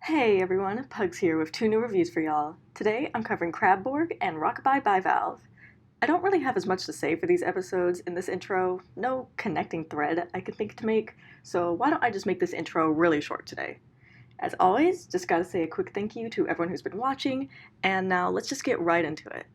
Hey everyone, Pugs here with two new reviews for y'all. Today I'm covering Krab Borg and Rockabye Bivalve. I don't really have as much to say for these episodes in this intro, no connecting thread I can think to make, so why don't I just make this intro really short today. As always, just gotta say a quick thank you to everyone who's been watching, and now let's just get right into it.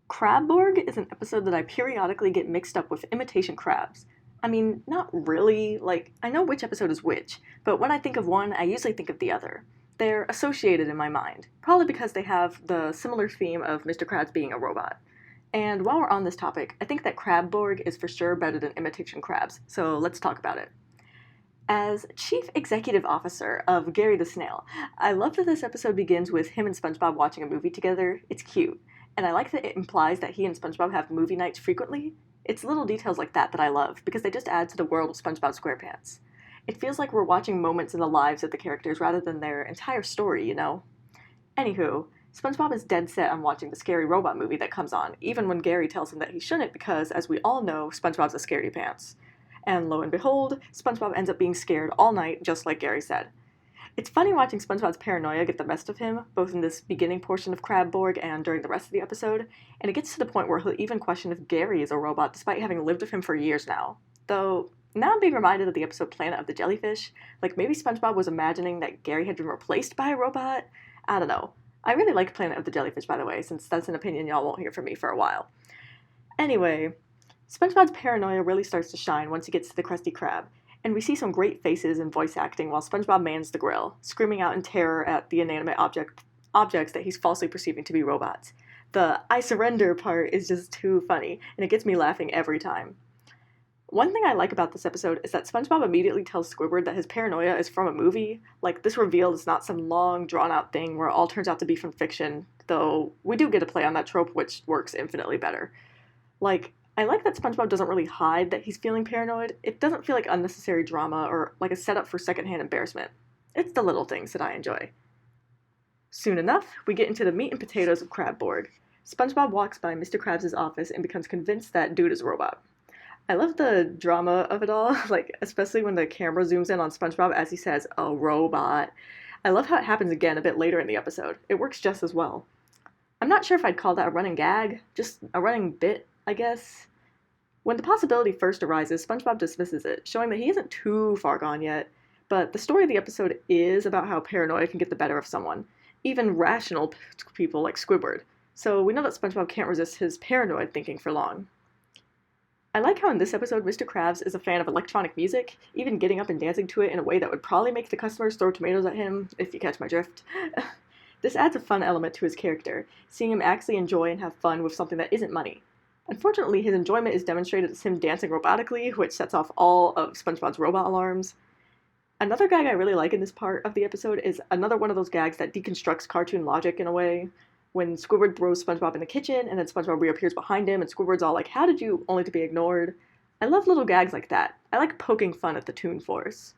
Krab Borg is an episode that I periodically get mixed up with imitation crabs. I mean, not really, I know which episode is which, but when I think of one, I usually think of the other. They're associated in my mind, probably because they have the similar theme of Mr. Krabs being a robot. And while we're on this topic, I think that Krab Borg is for sure better than imitation crabs, so let's talk about it. As Chief Executive Officer of Gary the Snail, I love that this episode begins with him and SpongeBob watching a movie together. It's cute. And I like that it implies that he and SpongeBob have movie nights frequently. It's little details like that I love, because they just add to the world of SpongeBob SquarePants. It feels like we're watching moments in the lives of the characters rather than their entire story, you know? Anywho, SpongeBob is dead set on watching the scary robot movie that comes on, even when Gary tells him that he shouldn't because, as we all know, SpongeBob's a scaredy pants. And lo and behold, SpongeBob ends up being scared all night, just like Gary said. It's funny watching SpongeBob's paranoia get the best of him, both in this beginning portion of Krab Borg and during the rest of the episode, and it gets to the point where he'll even question if Gary is a robot despite having lived with him for years now. Though, now I'm being reminded of the episode Planet of the Jellyfish, like maybe SpongeBob was imagining that Gary had been replaced by a robot? I don't know. I really like Planet of the Jellyfish, by the way, since that's an opinion y'all won't hear from me for a while. Anyway, SpongeBob's paranoia really starts to shine once he gets to the Krusty Krab, and we see some great faces and voice acting while SpongeBob mans the grill, screaming out in terror at the inanimate objects that he's falsely perceiving to be robots. The "I surrender" part is just too funny, and it gets me laughing every time. One thing I like about this episode is that SpongeBob immediately tells Squidward that his paranoia is from a movie. Like, this reveal is not some long, drawn-out thing where it all turns out to be from fiction, though we do get a play on that trope, which works infinitely better. I like that SpongeBob doesn't really hide that he's feeling paranoid. It doesn't feel like unnecessary drama or like a setup for secondhand embarrassment. It's the little things that I enjoy. Soon enough, we get into the meat and potatoes of Krab Borg. SpongeBob walks by Mr. Krabs' office and becomes convinced that dude is a robot. I love the drama of it all, especially when the camera zooms in on SpongeBob as he says, "a robot." I love how it happens again a bit later in the episode. It works just as well. I'm not sure if I'd call that a running gag, just a running bit, I guess. When the possibility first arises, SpongeBob dismisses it, showing that he isn't too far gone yet, but the story of the episode is about how paranoia can get the better of someone, even rational people like Squidward, so we know that SpongeBob can't resist his paranoid thinking for long. I like how in this episode Mr. Krabs is a fan of electronic music, even getting up and dancing to it in a way that would probably make the customers throw tomatoes at him, if you catch my drift. This adds a fun element to his character, seeing him actually enjoy and have fun with something that isn't money. Unfortunately, his enjoyment is demonstrated as him dancing robotically, which sets off all of SpongeBob's robot alarms. Another gag I really like in this part of the episode is another one of those gags that deconstructs cartoon logic in a way. When Squidward throws SpongeBob in the kitchen, and then SpongeBob reappears behind him, and Squidward's all like, "How did you, only to be ignored?" I love little gags like that. I like poking fun at the Toon Force.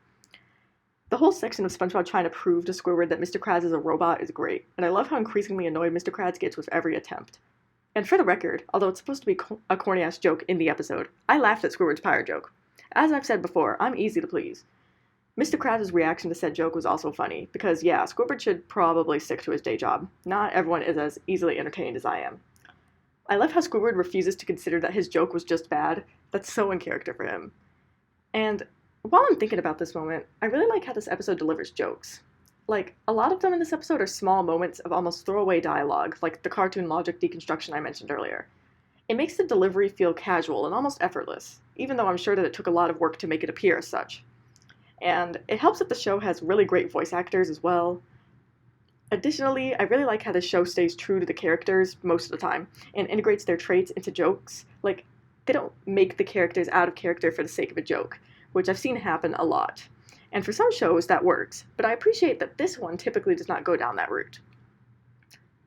The whole section of SpongeBob trying to prove to Squidward that Mr. Krabs is a robot is great, and I love how increasingly annoyed Mr. Krabs gets with every attempt. And for the record, although it's supposed to be a corny-ass joke in the episode, I laughed at Squidward's pirate joke. As I've said before, I'm easy to please. Mr. Krabs' reaction to said joke was also funny, because yeah, Squidward should probably stick to his day job. Not everyone is as easily entertained as I am. I love how Squidward refuses to consider that his joke was just bad. That's so in character for him. And while I'm thinking about this moment, I really like how this episode delivers jokes. A lot of them in this episode are small moments of almost throwaway dialogue, like the cartoon logic deconstruction I mentioned earlier. It makes the delivery feel casual and almost effortless, even though I'm sure that it took a lot of work to make it appear as such. And it helps that the show has really great voice actors as well. Additionally, I really like how the show stays true to the characters most of the time, and integrates their traits into jokes. They don't make the characters out of character for the sake of a joke, which I've seen happen a lot. And for some shows, that works, but I appreciate that this one typically does not go down that route.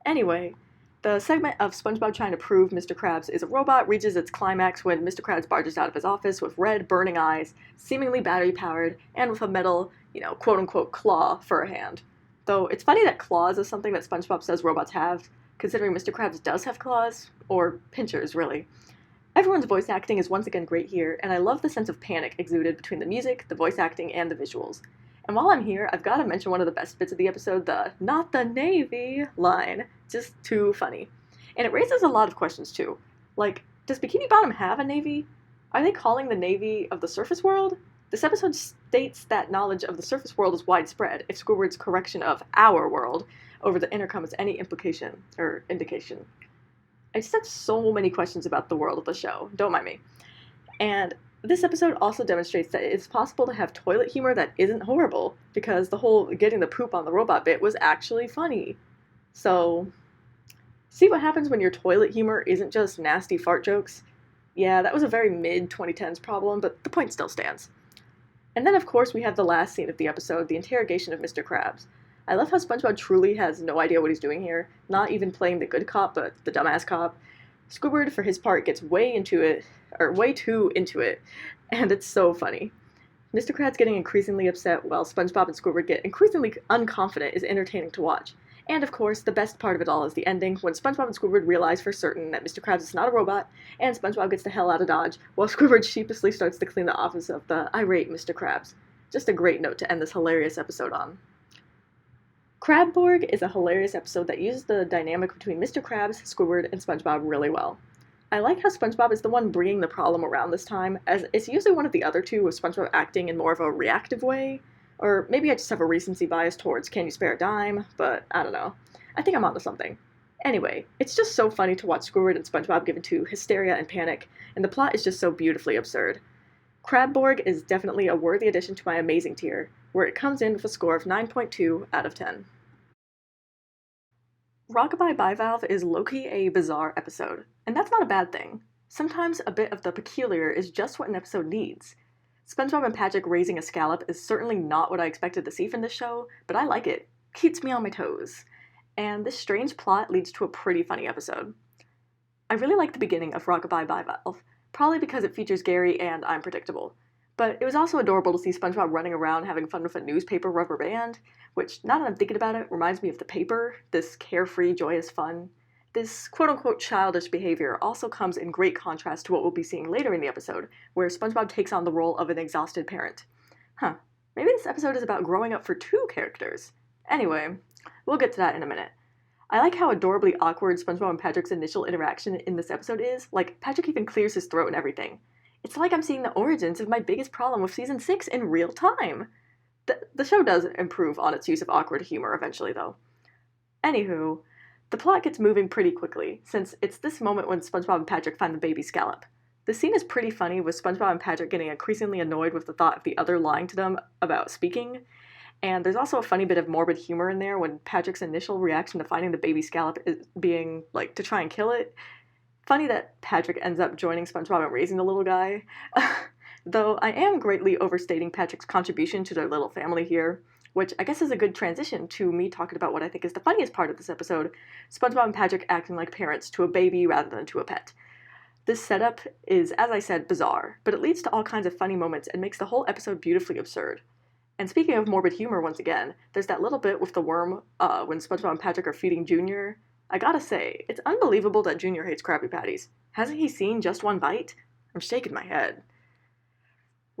Anyway, the segment of SpongeBob trying to prove Mr. Krabs is a robot reaches its climax when Mr. Krabs barges out of his office with red, burning eyes, seemingly battery-powered, and with a metal, quote-unquote claw for a hand. Though it's funny that claws is something that SpongeBob says robots have, considering Mr. Krabs does have claws, or pinchers, really. Everyone's voice acting is once again great here, and I love the sense of panic exuded between the music, the voice acting, and the visuals. And while I'm here, I've got to mention one of the best bits of the episode, the "not the Navy" line. Just too funny. And it raises a lot of questions too. Like, does Bikini Bottom have a navy? Are they calling the Navy of the surface world? This episode states that knowledge of the surface world is widespread, if Squidward's correction of our world over the intercom is any implication or indication. I just have so many questions about the world of the show, don't mind me. And this episode also demonstrates that it's possible to have toilet humor that isn't horrible, because the whole getting the poop on the robot bit was actually funny. So, see what happens when your toilet humor isn't just nasty fart jokes? Yeah, that was a very mid-2010s problem, but the point still stands. And then, of course, we have the last scene of the episode, the interrogation of Mr. Krabs. I love how SpongeBob truly has no idea what he's doing here, not even playing the good cop, but the dumbass cop. Squidward, for his part, gets way too into it, and it's so funny. Mr. Krabs getting increasingly upset while SpongeBob and Squidward get increasingly unconfident is entertaining to watch. And of course, the best part of it all is the ending, when SpongeBob and Squidward realize for certain that Mr. Krabs is not a robot, and SpongeBob gets the hell out of Dodge, while Squidward sheepishly starts to clean the office of the irate Mr. Krabs. Just a great note to end this hilarious episode on. Krab Borg is a hilarious episode that uses the dynamic between Mr. Krabs, Squidward, and SpongeBob really well. I like how SpongeBob is the one bringing the problem around this time, as it's usually one of the other two with SpongeBob acting in more of a reactive way. Or maybe I just have a recency bias towards Can You Spare a Dime, but I don't know. I think I'm onto something. Anyway, it's just so funny to watch Squidward and SpongeBob give into hysteria and panic, and the plot is just so beautifully absurd. Krab Borg is definitely a worthy addition to my amazing tier, where it comes in with a score of 9.2 out of 10. Rockabye Bivalve is low-key a bizarre episode, and that's not a bad thing. Sometimes a bit of the peculiar is just what an episode needs. SpongeBob and Patrick raising a scallop is certainly not what I expected to see from this show, but I like it. Keeps me on my toes. And this strange plot leads to a pretty funny episode. I really like the beginning of Rockabye Bivalve, probably because it features Gary and I'm predictable. But it was also adorable to see SpongeBob running around having fun with a newspaper rubber band, which, now that I'm thinking about it, reminds me of the paper, this carefree, joyous fun. This quote-unquote childish behavior also comes in great contrast to what we'll be seeing later in the episode, where SpongeBob takes on the role of an exhausted parent. Maybe this episode is about growing up for two characters. Anyway, we'll get to that in a minute. I like how adorably awkward SpongeBob and Patrick's initial interaction in this episode is. Like, Patrick even clears his throat and everything. It's like I'm seeing the origins of my biggest problem with Season 6 in real time. The show does improve on its use of awkward humor eventually, though. Anywho, the plot gets moving pretty quickly, since it's this moment when SpongeBob and Patrick find the baby scallop. The scene is pretty funny, with SpongeBob and Patrick getting increasingly annoyed with the thought of the other lying to them about speaking, and there's also a funny bit of morbid humor in there when Patrick's initial reaction to finding the baby scallop is being, like, to try and kill it. Funny that Patrick ends up joining SpongeBob and raising the little guy. Though I am greatly overstating Patrick's contribution to their little family here, which I guess is a good transition to me talking about what I think is the funniest part of this episode, SpongeBob and Patrick acting like parents to a baby rather than to a pet. This setup is, as I said, bizarre, but it leads to all kinds of funny moments and makes the whole episode beautifully absurd. And speaking of morbid humor once again, there's that little bit with the worm when SpongeBob and Patrick are feeding Junior. I gotta say, it's unbelievable that Junior hates Krabby Patties. Hasn't he seen just one bite? I'm shaking my head.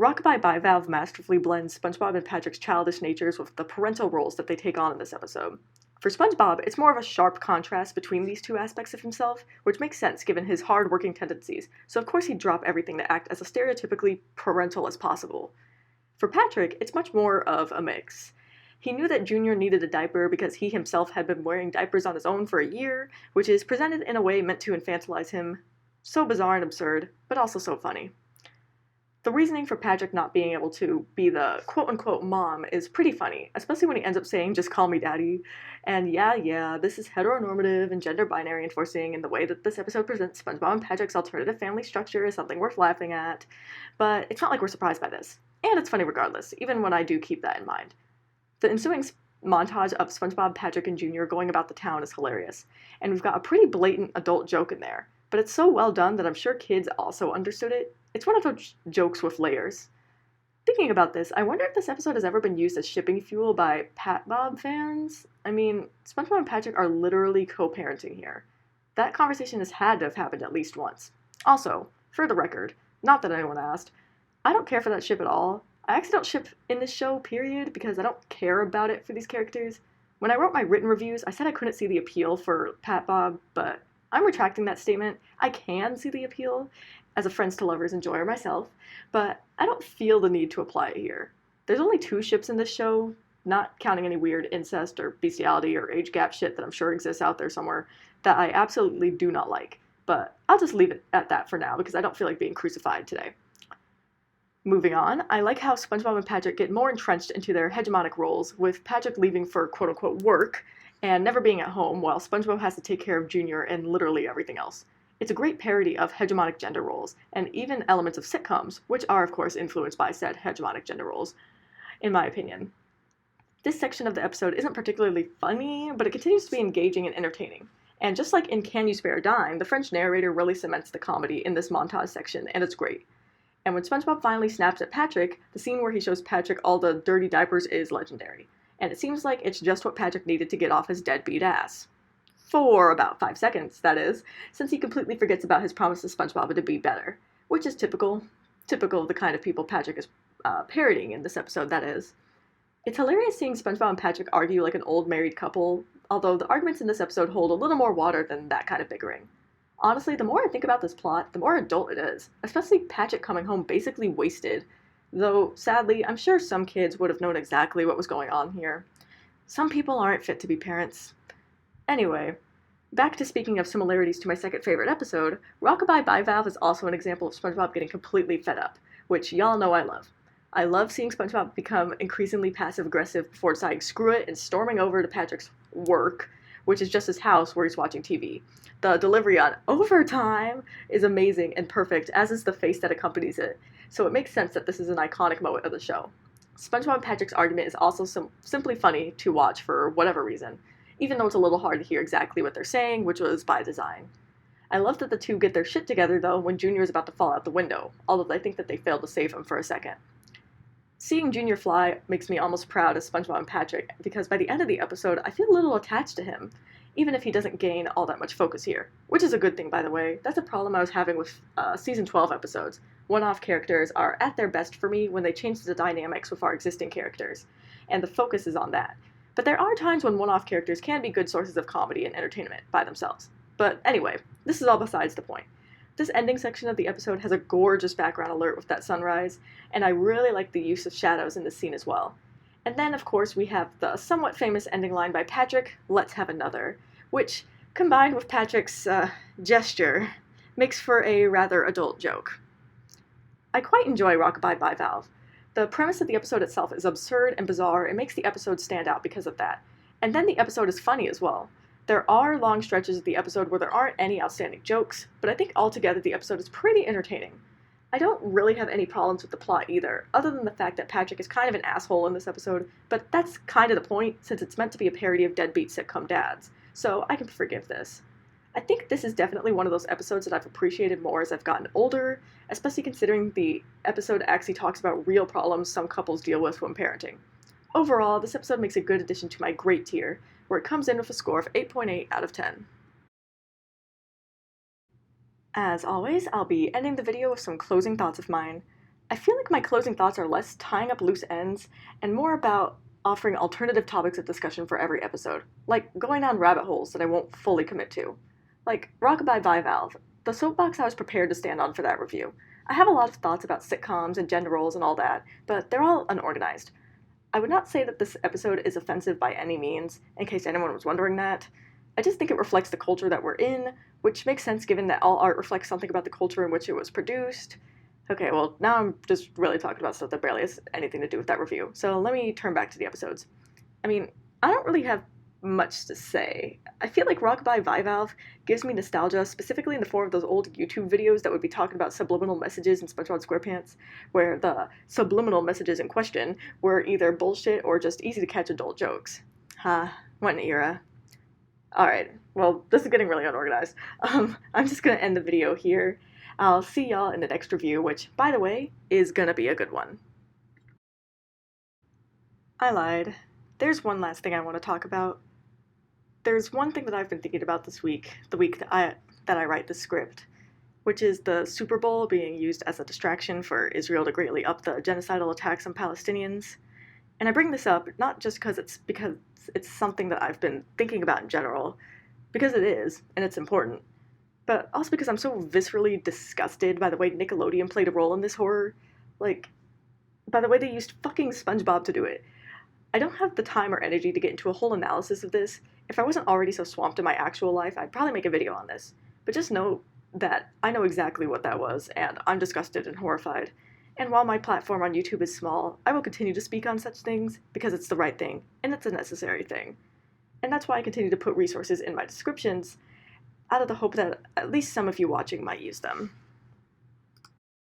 Rockabye Bivalve masterfully blends SpongeBob and Patrick's childish natures with the parental roles that they take on in this episode. For SpongeBob, it's more of a sharp contrast between these two aspects of himself, which makes sense given his hard-working tendencies, so of course he'd drop everything to act as stereotypically parental as possible. For Patrick, it's much more of a mix. He knew that Junior needed a diaper because he himself had been wearing diapers on his own for a year, which is presented in a way meant to infantilize him. So bizarre and absurd, but also so funny. The reasoning for Patrick not being able to be the quote-unquote mom is pretty funny, especially when he ends up saying, "Just call me daddy." And yeah, this is heteronormative and gender binary enforcing, and the way that this episode presents SpongeBob and Patrick's alternative family structure is something worth laughing at. But it's not like we're surprised by this. And it's funny regardless, even when I do keep that in mind. The ensuing montage of SpongeBob, Patrick, and Junior going about the town is hilarious, and we've got a pretty blatant adult joke in there, but it's so well done that I'm sure kids also understood it. It's one of those jokes with layers. Thinking about this, I wonder if this episode has ever been used as shipping fuel by Pat Bob fans? I mean, SpongeBob and Patrick are literally co-parenting here. That conversation has had to have happened at least once. Also, for the record, not that anyone asked, I don't care for that ship at all. I actually don't ship in this show, period, because I don't care about it for these characters. When I wrote my written reviews, I said I couldn't see the appeal for Pat Bob, but I'm retracting that statement. I can see the appeal as a friends to lovers enjoyer myself, but I don't feel the need to apply it here. There's only 2 ships in this show, not counting any weird incest or bestiality or age gap shit that I'm sure exists out there somewhere, that I absolutely do not like. But I'll just leave it at that for now because I don't feel like being crucified today. Moving on, I like how SpongeBob and Patrick get more entrenched into their hegemonic roles, with Patrick leaving for quote-unquote work and never being at home while SpongeBob has to take care of Junior and literally everything else. It's a great parody of hegemonic gender roles, and even elements of sitcoms, which are of course influenced by said hegemonic gender roles, in my opinion. This section of the episode isn't particularly funny, but it continues to be engaging and entertaining. And just like in Can You Spare a Dime, the French narrator really cements the comedy in this montage section, and it's great. And when SpongeBob finally snaps at Patrick, the scene where he shows Patrick all the dirty diapers is legendary. And it seems like it's just what Patrick needed to get off his deadbeat ass. For about 5 seconds, that is, since he completely forgets about his promise to SpongeBob to be better. Which is typical of the kind of people Patrick is parodying in this episode, that is. It's hilarious seeing SpongeBob and Patrick argue like an old married couple, although the arguments in this episode hold a little more water than that kind of bickering. Honestly, the more I think about this plot, the more adult it is, especially Patrick coming home basically wasted. Though, sadly, I'm sure some kids would have known exactly what was going on here. Some people aren't fit to be parents. Anyway, back to speaking of similarities to my second favorite episode, Rockabye Bivalve is also an example of SpongeBob getting completely fed up, which y'all know I love. I love seeing SpongeBob become increasingly passive-aggressive before deciding screw it and storming over to Patrick's work, which is just his house where he's watching TV. The delivery on overtime is amazing and perfect, as is the face that accompanies it, so it makes sense that this is an iconic moment of the show. SpongeBob and Patrick's argument is also simply funny to watch for whatever reason, even though it's a little hard to hear exactly what they're saying, which was by design. I love that the two get their shit together, though, when Junior is about to fall out the window, although I think that they failed to save him for a second. Seeing Junior fly makes me almost proud as SpongeBob and Patrick, because by the end of the episode, I feel a little attached to him, even if he doesn't gain all that much focus here. Which is a good thing, by the way. That's a problem I was having with Season 12 episodes. One-off characters are at their best for me when they change the dynamics with our existing characters, and the focus is on that. But there are times when one-off characters can be good sources of comedy and entertainment by themselves. But anyway, this is all besides the point. This ending section of the episode has a gorgeous background alert with that sunrise, and I really like the use of shadows in this scene as well. And then, of course, we have the somewhat famous ending line by Patrick, "Let's have another," which, combined with Patrick's gesture, makes for a rather adult joke. I quite enjoy Rockabye Bivalve. The premise of the episode itself is absurd and bizarre and makes the episode stand out because of that. And then the episode is funny as well. There are long stretches of the episode where there aren't any outstanding jokes, but I think altogether the episode is pretty entertaining. I don't really have any problems with the plot either, other than the fact that Patrick is kind of an asshole in this episode, but that's kind of the point, since it's meant to be a parody of deadbeat sitcom dads, so I can forgive this. I think this is definitely one of those episodes that I've appreciated more as I've gotten older, especially considering the episode actually talks about real problems some couples deal with when parenting. Overall, this episode makes a good addition to my great tier, where it comes in with a score of 8.8 out of 10. As always, I'll be ending the video with some closing thoughts of mine. I feel like my closing thoughts are less tying up loose ends, and more about offering alternative topics of discussion for every episode, like going down rabbit holes that I won't fully commit to. Like Rockabye Bivalve, the soapbox I was prepared to stand on for that review. I have a lot of thoughts about sitcoms and gender roles and all that, but they're all unorganized. I would not say that this episode is offensive by any means, in case anyone was wondering that. I just think it reflects the culture that we're in, which makes sense given that all art reflects something about the culture in which it was produced. Okay, well, now I'm just really talking about stuff that barely has anything to do with that review, so let me turn back to the episodes. I mean, I don't really have much to say. I feel like Rockabye Bivalve gives me nostalgia, specifically in the form of those old YouTube videos that would be talking about subliminal messages in SpongeBob SquarePants, where the subliminal messages in question were either bullshit or just easy-to-catch adult jokes. What an era. Alright, well, this is getting really unorganized. I'm just gonna end the video here. I'll see y'all in the next review, which, by the way, is gonna be a good one. I lied. There's one last thing I want to talk about. There's one thing that I've been thinking about this week, the week that I write the script, which is the Super Bowl being used as a distraction for Israel to greatly up the genocidal attacks on Palestinians. And I bring this up not just because it's something that I've been thinking about in general, because it is, and it's important, but also because I'm so viscerally disgusted by the way Nickelodeon played a role in this horror. Like, by the way they used fucking SpongeBob to do it. I don't have the time or energy to get into a whole analysis of this. If I wasn't already so swamped in my actual life, I'd probably make a video on this. But just know that I know exactly what that was, and I'm disgusted and horrified. And while my platform on YouTube is small, I will continue to speak on such things because it's the right thing, and it's a necessary thing. And that's why I continue to put resources in my descriptions, out of the hope that at least some of you watching might use them.